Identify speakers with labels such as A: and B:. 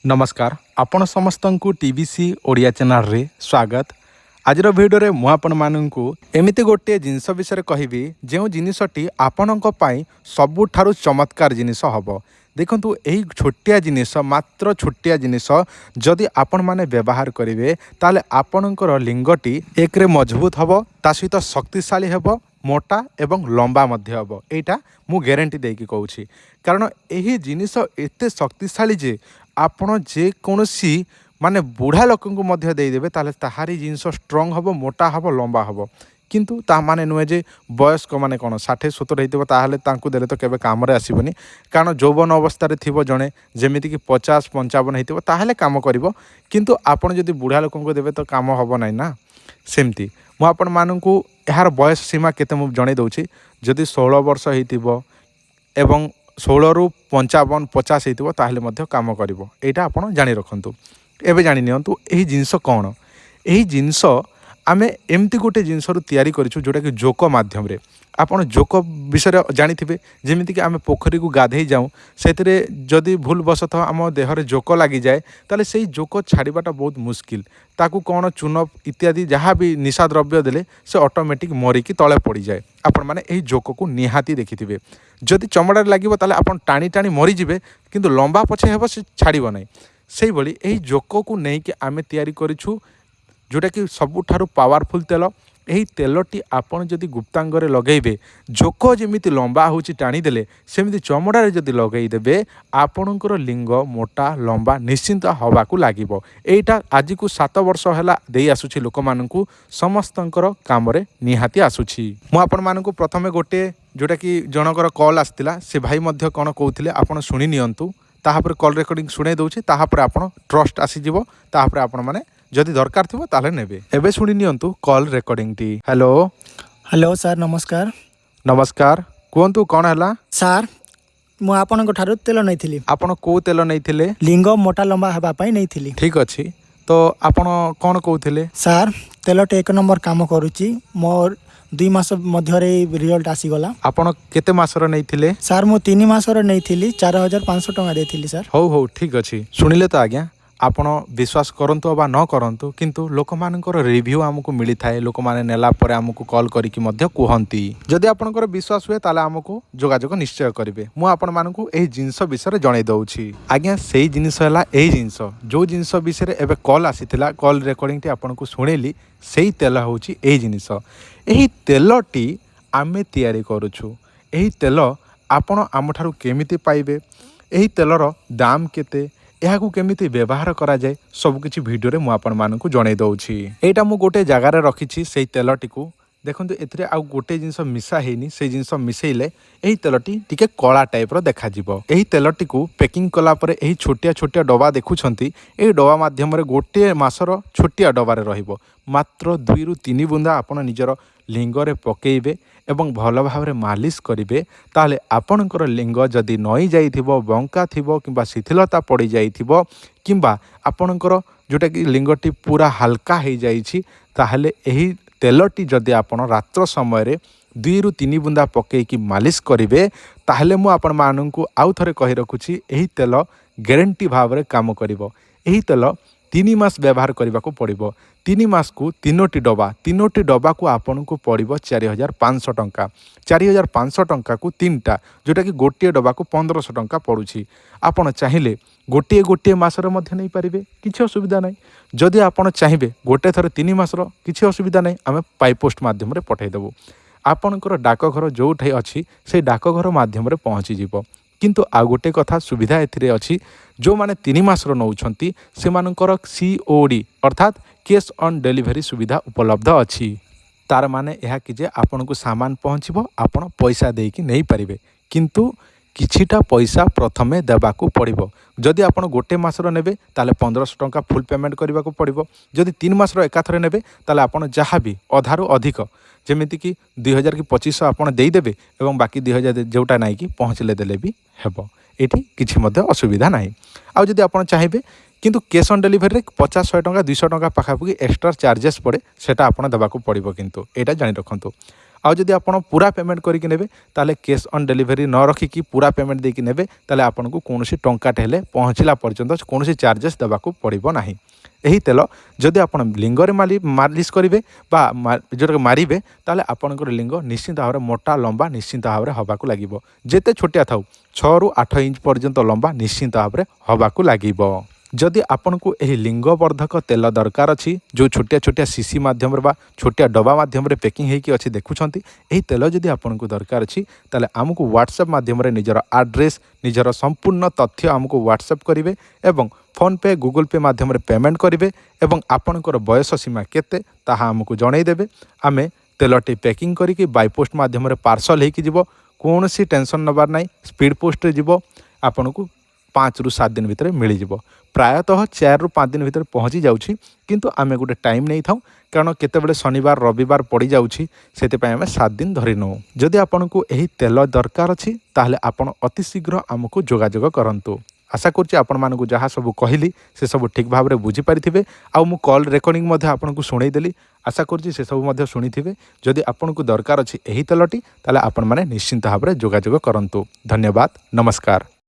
A: नमस्कार आपण समस्त को टीवीसी ओडिया चैनल रे स्वागत। आजर भिडियो मु आपण मानू एमती गोटे जिनस विषय कहबी जो जिनसटी आपणों सबुठारु चमत्कार जिनिस हम। देखंतु यही छोटिया जिनिस मात्र छोटिया जिनिस जदि आपण माने व्यवहार करेंगे ताले आपणकर लिंगटी एक रे मजबूत हम ता सहित शक्तिशाली हम मोटा एवं लंबा मध्य हम। एटा मु ग्यारंटी देकी कहूँ कारण यही जिनिस एते शक्तिशाली जे आपण जेकोसी माने बुढ़ा लोक देदेवे ताहारी जिनस स्ट्रंग हम मोटा हम लंबा हम किंतु ता माने नुहे जे वयस्क माने कौन 60-70 होते देले तो केबे काम रे आसीबनी। कारण जौवन अवस्था रे थिबो जणे जेमिति कि 50-55 होइतिबो ताहले काम करिवो किंतु आपण जदि बुढ़ा लोक देबे तो काम हबो नै ना। सेमती मु आपण मानकु यार बयस सीमा केते मु जणे दउछि जदि 16 वर्ष होइतिबो एवं 16 रु 55-50 होइतिबो ताहले मध्य काम करिवो। एटा आपण जानि रखंतु। एबे जानि नियंतु एही जिंस कोन एही जिंस आमे एमती गोटे जिनस तैयारी करिछु जोटा कि जोक माध्यम रे। आपण जोक विषय जानिथिबे जेमिति कि आमे पोखरी को गाधेई जाऊँ सेतिरे जदि भूल बसत आम देहरे जोक लगी जाए ताले सेही जोक छाड़ीबाटा बहुत मुश्किल। ताकू कौन चून इत्यादि जहाँ भी निशा द्रव्य देले से ऑटोमेटिक मरिकी तले पड़ जाए। आपण माने एही जोक को निहाती देखिथिबे जदि चमड़ारे लागिबो ताले आपण टाणी टाणी मरीजिबे किंतु लंबा पछे हेबो से छाड़िबो नै। सेही भली एही जोक को नेइकि आमे तैयारी करिछु जोटा कि सबुठारु पावरफुल तेल। यही तेलटी आपण जदि गुप्तांगरे लगेबे जोक जेमिति लंबा होची टाणी देले सेमिति चमड़ारे जदि लगेदेबे आपणकर लिंग मोटा लंबा निश्चिंत हवाकू लागिबो। एटा आज को 7 वर्ष हैला देई आसुछि लोक मानकू समस्तंकर कामरे निहाती आसुछि। मु आपण मानकू प्रथमे गोटे जोटा कि जनकर कॉल आस्तिला से भाई मध्य कोन कहउथिले आपण सुनि नियंतु ताहापर कॉल रेकॉर्डिंग सुने दउछि ताहापर आपण ट्रस्ट आसी जिवो ताहापर आपण माने जदि दरकार थिबो ताले नेबे। एबे सुनि नियंतु कॉल रेकॉर्डिंग टी। हेलो
B: हेलो सर नमस्कार।
A: नमस्कार कोंतु कोन हला
B: सर मु आपन ठारु तेल नैथिली।
A: आपण को तेल नैथिले?
B: लिंग मोटा लंबा हेबा पई नैथिली।
A: ठीक अछि तो आपण कोन कहउथिले?
B: सर तेलटे 1 नंबर काम करूची मोर 2 मास मध्य रे रिजल्ट आसी गला।
A: आपण केते मासर नैथिले?
B: सर मु 3 मासर नैथिली 4500 टका देथिली सर।
A: हो ठीक अछि सुनिले तो आज्ञा आपण विश्वास करंतु बा न करंतु किंतु लोक मानकर रिव्यू हमकु मिली थाए। लोक माने नेला परे हमकु कॉल करिकि मध्य कुहंती जदि आपनकर विश्वास हुए ताले हमकु जोगाजोग निश्चय करिवे। मु आपण मानकु एही जिंस विषय जणै दउछि आज्ञा। सेही जिंस हला एही जिंस जो जिंस विषय एबे कॉल आसीथिला कॉल रेकॉर्डिंग टी आपनकु सुनेली सेही तेल होछि एही जिंस। एही तेलटी आमे तैयारी करूछु। एही तेल आपण आमठारु केमिति पाइबे एही तेलर दाम केते यहाँ केमिति व्यवहार करा जाए सबकिछि भिडियो रे मु आपण मानकु जणै दउछि। एटा मु गोटे जगार रखिछि सेही तेलटी को देखंतु एथिरे आ गोटे जिंस मिसा हेनी से जिंस मिसेइले एही तेलटी टिके कला टाइप रो देखा जिवो। एही तेलटी को पैकिंग कला परे एही छोटिया छोटिया डबा देखुछंती एही डबा माध्यम रे गोटे मासर छोटिया डबा रे रहिबो। मात्र 2 रु 3 बुंदा आपण निजर लिंगरे पकेइबे एवं भल भाव मालिश करेंगे ताले आपणकर लिंग जदि नई जाइथिबो बंका थिबो किंबा शिथिलता पड़ी जाइथिबो किंबा आपणकर जोटा कि लिंगटी पूरा हल्का हो जाइछि ताहले एही तेलटी जदि आपण रात्र समय रे 2 रु 3 बुंदा पकेइकी मालिश करेंगे ताहले मु आपण माननकु आउ थरे कहि रखुछि एही तेल ग्यारंटी भाव रे काम करिवो। एही तेल 3 मास व्यवहार करने को पड़ो। 3 मास को 3टी डबा को आपन को पड़ो 4500 टंका। 4500 टंका को 3टा जोटा कि गोटे डबा को 1500 टंका पड़ुछि। आपण चाहिए गोटे गोटे मासर मध्य नहीं पारे किसी असुविधा नहीं। जदि आपण चाहिए गोटे थर 3 मासर किसी असुविधा नहीं आम पाइपोस्ट माध्यम रे पठेदेबू। आपणकर डाकघर जोठाई अच्छी से डाकघर माध्यम रे पहुँची जीवो। किंतु आ गोटे कथा सुविधा एथिरे अछि जो माने 3 मासर नौछंती से मानकर COD अर्थात कैश ऑन डिलीवरी सुविधा उपलब्ध अछि। तार माने यह कि जे आपन को सामान पहुँचबो आपण पैसा देकी नहीं पारिबे किंतु किछिटा पैसा प्रथमे देबाकू पड़िबो। जदि आपण गोटे मासर नेबे ताले 1500 टंका फुल पेमेंट करबाकू पड़िबो। जदि 3 मासर एकाथरे नेबे ताले आपण जहाँ भी अधारू अधिक जेमिति कि 2000 कि 2500 आपण देदेवे एवं बाकी 2000 जोटा नाई कि पहुँचले देले भी हेबो। एठी किछि मध्य असुविधा नाही। आ जदि आपण चाहिए किंतु कैश ऑन डिलीवरी 50-100 टंका 200 टंका पाखापाखि एक्स्ट्रा चार्जेस पड़े सेटा आपण देबाकू पड़िबो किंतु एटा जानि रखंतु। आउ जदि आपण पूरा पेमेंट करके नेबे ताले कैश ऑन डिलीवरी न रखिकी पूरा पेमेंट देकी नेबे ताले आपनको कौन टंकाटे हेले पहुँचला पर्यंत कौन चार्जेस देवाक पड़ो ना। यही तेल जदि आप लिंगरे मालिश करेंगे जो मारे ताले आपंकर लिंग निश्चिंत भाव में मोटा लंबा निश्चिंत भाव में हवाक लगे जिते छोटिया थाउ 6 ରୁ 8 इंच पर्यंत लंबा निश्चिंत भाव में हवाक लगे। जदि आपन को यही लिंगवर्धक तेल दरकार अच्छी जो छोटिया छोटिया सीसी मध्यम बा छोटिया डब्बा मध्यम पैकिंग होगी अच्छी देखुंत यही तेल जदि आपन को दरकार अच्छी ताले आमको व्हाट्सएप मध्यम निजर एड्रेस निजर संपूर्ण तथ्य आमको व्हाट्सएप करेंगे एवं फोन पे गूगल पे माध्यम पेमेंट करेंगे एवं आपणकर बयस सीमा केते ताहा आमको जनईदेवे आमे तेलटी पैकिंग करके बाय पोस्ट मध्यम पार्सल होगी कौन सी टेंशन नबार ना स्पीड पोस्ट जीव आपन को 5 ରୁ 7 दिन भितर मिल जाव प्रायतः 4 ରୁ 5 दिन भितर पहुँची जाऊँगी किंतु आमे गोटे टाइम नहीं था कारण केतेबेले शनिवार रविवार पड़ जाऊँगी से आम 7 दिन धरी नौ। जदि आपन को यही तेल दरकार अच्छी ताहले आपण अति शीघ्र आमको जोगाजोग करंतु। आशा करुच्ची आपण मानकु जहाँ सब कहली से सब ठीक भाव में बुझीपारे आउ मु कॉल रेकर्डिंग आपको शुणईदेली आशा करुच्ची से सब शुणी जदि आपन को दरकार अच्छी यही तेलटी ताहले आपण माने निश्चिंत भाव में जोगाजोग करंतु। धन्यवाद नमस्कार।